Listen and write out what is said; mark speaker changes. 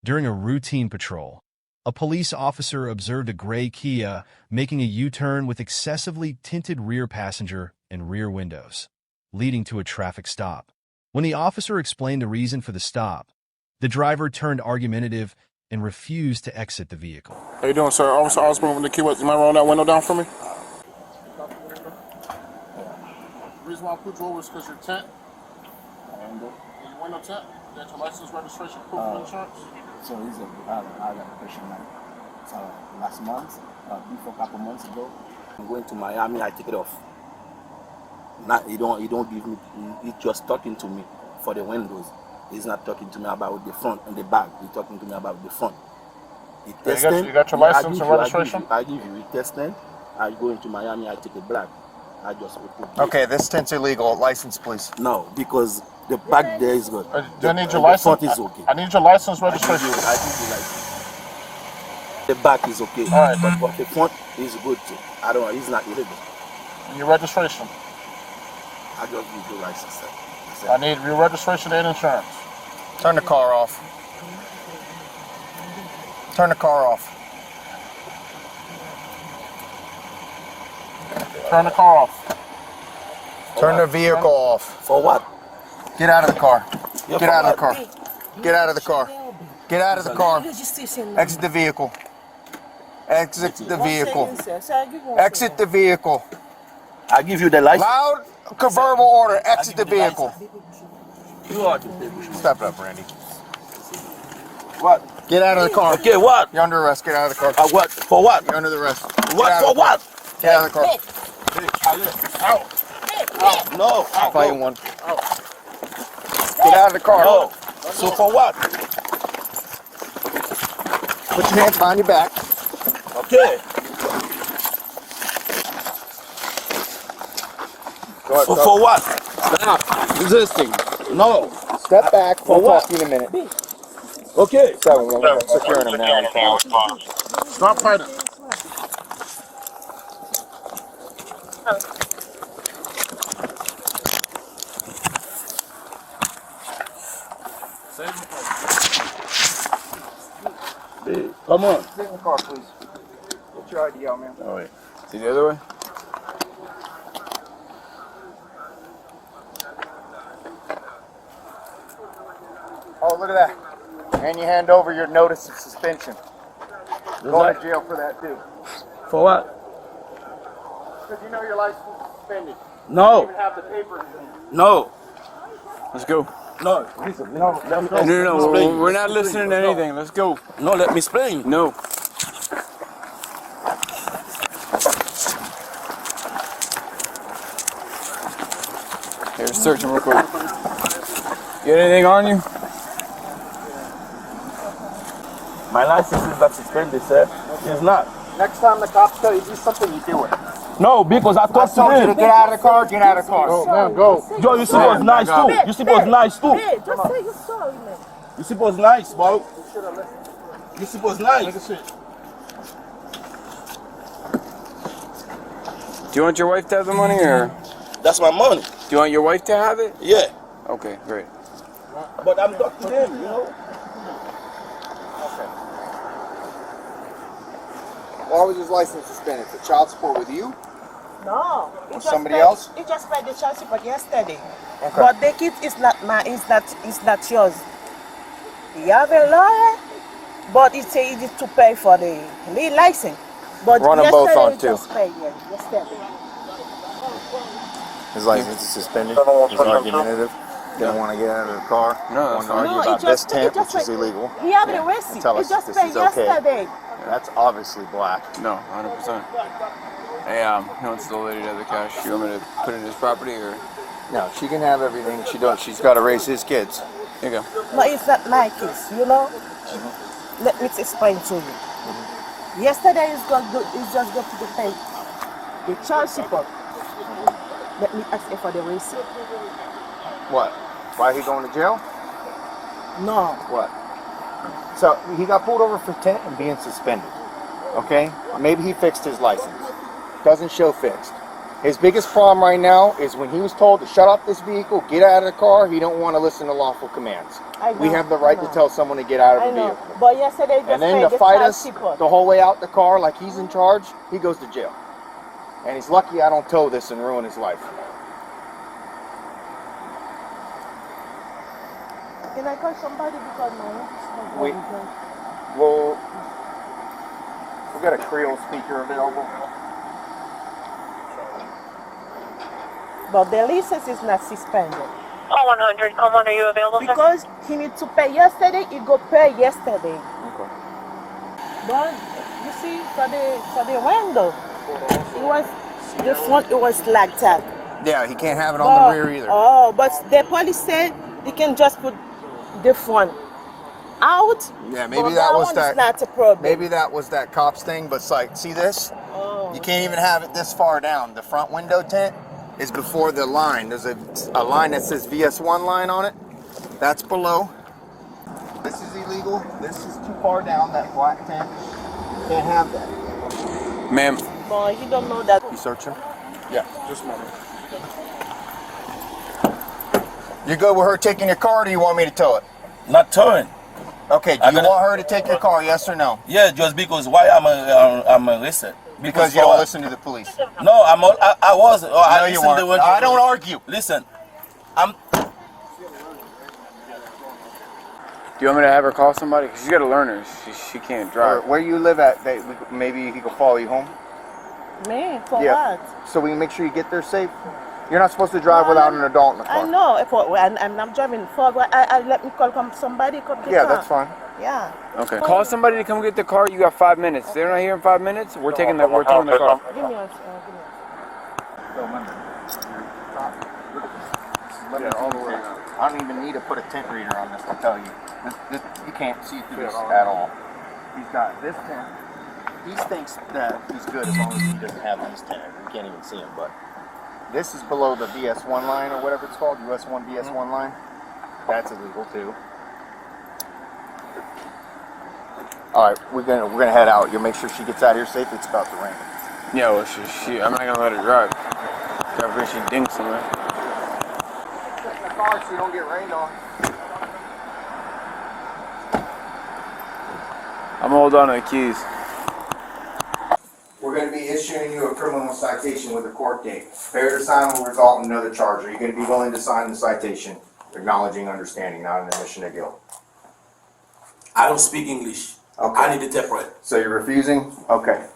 Speaker 1: During a routine patrol, a police officer observed a gray Kia making a U-turn with excessively tinted rear passenger and rear windows, leading to a traffic stop. When the officer explained the reason for the stop, the driver turned argumentative and refused to exit the vehicle.
Speaker 2: How you doing, sir? Officer Osborne with the Kia. You might roll that window down for me? The reason why I put you over is because you're tint. And your window tint. You got your license, registration, proof of insurance.
Speaker 3: So I got a question like last month, before a couple months ago. I'm going to Miami, I take it off. Not, you don't give me, he's just talking to me for the windows. He's not talking to me about the front and the back. He's talking to me about the front. You
Speaker 2: got your license and registration?
Speaker 3: I give you. He testing. I go into Miami, I take it black. I just
Speaker 4: okay, this tint's illegal. License, please.
Speaker 3: No, because the back there is good.
Speaker 2: Do I need your license?
Speaker 3: The front is okay.
Speaker 2: I need your license, registration.
Speaker 3: I give you license. The back is okay.
Speaker 2: All right,
Speaker 3: but the front is good too. I don't know. It's not illegal.
Speaker 2: And your registration?
Speaker 3: I just need your license, sir.
Speaker 2: I need your registration and insurance.
Speaker 4: Turn the car off. Turn the car off.
Speaker 2: Turn the car off.
Speaker 4: Turn the vehicle off.
Speaker 3: For what?
Speaker 4: Get out of the car. Get out of the car. Get out of the car. Get out of the car. Exit the vehicle. Exit the vehicle. Exit the vehicle.
Speaker 3: I give you the license.
Speaker 4: Loud verbal order. Exit the vehicle. Step it up, Randy.
Speaker 3: What?
Speaker 4: Get out of the car.
Speaker 3: Okay, what?
Speaker 4: You're under arrest. Get out of the car.
Speaker 3: What? For what?
Speaker 4: You're under the arrest.
Speaker 3: What? For what?
Speaker 4: Get out of the car.
Speaker 3: Out. No.
Speaker 4: Fighting one. Get out of the car.
Speaker 3: No. So for what?
Speaker 4: Put your hands behind your back.
Speaker 3: Okay. For what? Stop. Resisting. No.
Speaker 4: Step back.
Speaker 3: For
Speaker 4: We'll
Speaker 3: what?
Speaker 4: talk to you in a minute.
Speaker 3: Okay.
Speaker 4: 711. Securing him now.
Speaker 2: Stop fighting.
Speaker 3: Come on.
Speaker 4: Get in the car, please. Get your ID out, man.
Speaker 3: Oh, wait. See the other way?
Speaker 4: Oh, look at that. And you hand over your notice of suspension. Going to jail for that, too.
Speaker 3: For what?
Speaker 4: Because you know your license is suspended. You
Speaker 3: No.
Speaker 4: don't even have the papers.
Speaker 3: No.
Speaker 5: Let's go.
Speaker 3: No. Listen. No. Let me go.
Speaker 5: No, we're not listening to anything. Let's go.
Speaker 3: No, let me explain.
Speaker 5: No. Here, search him real quick. Get anything on you?
Speaker 3: My license is not suspended, sir. It's not.
Speaker 4: Next time the cops tell you to do something, you do it.
Speaker 3: No, because I talked to
Speaker 4: told you to
Speaker 3: him.
Speaker 4: get out of the car, get out of the car.
Speaker 2: Go, man, go.
Speaker 3: Joe, you supposed nice too. You supposed nice too.
Speaker 6: Hey, just say you're sorry, man.
Speaker 3: You supposed nice, bro. You supposed nice.
Speaker 5: Do you want your wife to have the money, or
Speaker 3: That's my money.
Speaker 5: do you want your wife to have it?
Speaker 3: Yeah.
Speaker 5: Okay, great.
Speaker 3: But I'm talking to him, you know.
Speaker 4: Why was his license suspended? For child support with you?
Speaker 6: No.
Speaker 4: Or somebody else?
Speaker 6: He just paid the child support yesterday. Okay. But the kid is not mine. It's not yours. You have a lawyer, but it says it is to pay for the license. But
Speaker 4: Run them both on,
Speaker 6: he
Speaker 4: too.
Speaker 6: just paid, yeah, yesterday.
Speaker 4: His license is suspended. He's argumentative. Didn't want to get out of the car.
Speaker 5: No,
Speaker 4: Want to
Speaker 5: no,
Speaker 4: argue
Speaker 6: he
Speaker 4: about
Speaker 6: just-
Speaker 4: this tent,
Speaker 6: he just
Speaker 4: which is
Speaker 6: paid-
Speaker 4: illegal.
Speaker 6: He have the receipt.
Speaker 4: Tell
Speaker 6: He
Speaker 4: us
Speaker 6: just
Speaker 4: this
Speaker 6: paid
Speaker 4: is okay.
Speaker 6: yesterday.
Speaker 4: That's obviously black.
Speaker 5: No, 100%. Hey, he wants the lady to have the cash. You want me to put it in his property, or?
Speaker 4: No, she can have everything. She don't. She's got to raise his kids.
Speaker 5: Here you go.
Speaker 6: But it's not my case, you know? Let me explain to you. Yesterday he's just got to pay the child support. Let me ask you for the receipt.
Speaker 4: What? Why he going to jail?
Speaker 6: No.
Speaker 4: What? So he got pulled over for tent and being suspended. Okay? Maybe he fixed his license. Doesn't show fixed. His biggest problem right now is when he was told to shut off this vehicle, get out of the car, he don't want to listen to lawful commands. We have the right to tell someone to get out of the vehicle.
Speaker 6: But yesterday just
Speaker 4: And then to fight us the whole way out the car like he's in charge, he goes to jail. And he's lucky I don't tow this and ruin his life.
Speaker 6: Can I call somebody because
Speaker 4: We got a Creole speaker available.
Speaker 6: But the license is not suspended.
Speaker 7: Call 100. Call 1, are you available, sir?
Speaker 6: Because he need to pay yesterday, he go pay yesterday.
Speaker 4: Okay.
Speaker 6: But you see, for the window, the front it was like that.
Speaker 4: Yeah, he can't have it on the rear either.
Speaker 6: Oh, but the police said he can just put the front out.
Speaker 4: Yeah, maybe
Speaker 6: but
Speaker 4: that was
Speaker 6: one
Speaker 4: that.
Speaker 6: is not a problem.
Speaker 4: Maybe that was that cops thing. But it's like, see this?
Speaker 6: Oh.
Speaker 4: You can't even have it this far down. The front window tint is before the line. There's a line that says VS1 line on it. That's below. This is illegal. This is too far down, that black tint. You can't have that.
Speaker 5: Ma'am.
Speaker 6: But he don't know that.
Speaker 4: You searching?
Speaker 2: Yeah, just a moment.
Speaker 4: You good with her taking your car, or do you want me to tow it?
Speaker 8: Not towing.
Speaker 4: Okay, do you want her to take your car, yes or no?
Speaker 8: Yeah, just because why I'm arrested.
Speaker 4: Because you don't listen to the police.
Speaker 8: No, I was.
Speaker 4: No, you weren't. I don't argue.
Speaker 8: Listen,
Speaker 5: Do you want me to have her call somebody? Because she's got to learn her. She can't drive.
Speaker 4: Where you live at, maybe he can follow you home.
Speaker 6: Me? For
Speaker 4: Yeah.
Speaker 6: what?
Speaker 4: So we can make sure you get there safe. You're not supposed to drive without an adult in the car.
Speaker 6: I know. And I'm driving forward. I let me call somebody come get
Speaker 4: Yeah,
Speaker 6: car.
Speaker 4: that's fine.
Speaker 6: Yeah.
Speaker 5: Okay. Call somebody to come get the car. You got 5 minutes. If they're not here in 5 minutes, we're taking the car.
Speaker 6: Give me one.
Speaker 4: Yeah, all the way. I don't even need to put a tint reader on this to tell you. You can't see through this at all. He's got this tint. He thinks that he's good as long as he doesn't have these tinted. You can't even see him, but this is below the VS1 line or whatever it's called, US1 VS1 line. That's illegal too. All right, we're gonna head out. You'll make sure she gets out here safe. It's about to rain.
Speaker 5: Yeah, well, I'm not going to let her drive. After she dinks somewhere.
Speaker 4: Get in the car so you don't get rained on.
Speaker 5: I'm going to hold on to the keys.
Speaker 4: We're going to be issuing you a criminal citation with a court date. Failure to sign will result in another charge. Are you going to be willing to sign the citation, acknowledging understanding, not an admission of guilt?
Speaker 8: I don't speak English.
Speaker 4: Okay.
Speaker 8: I need to interpret.
Speaker 4: So you're refusing? Okay.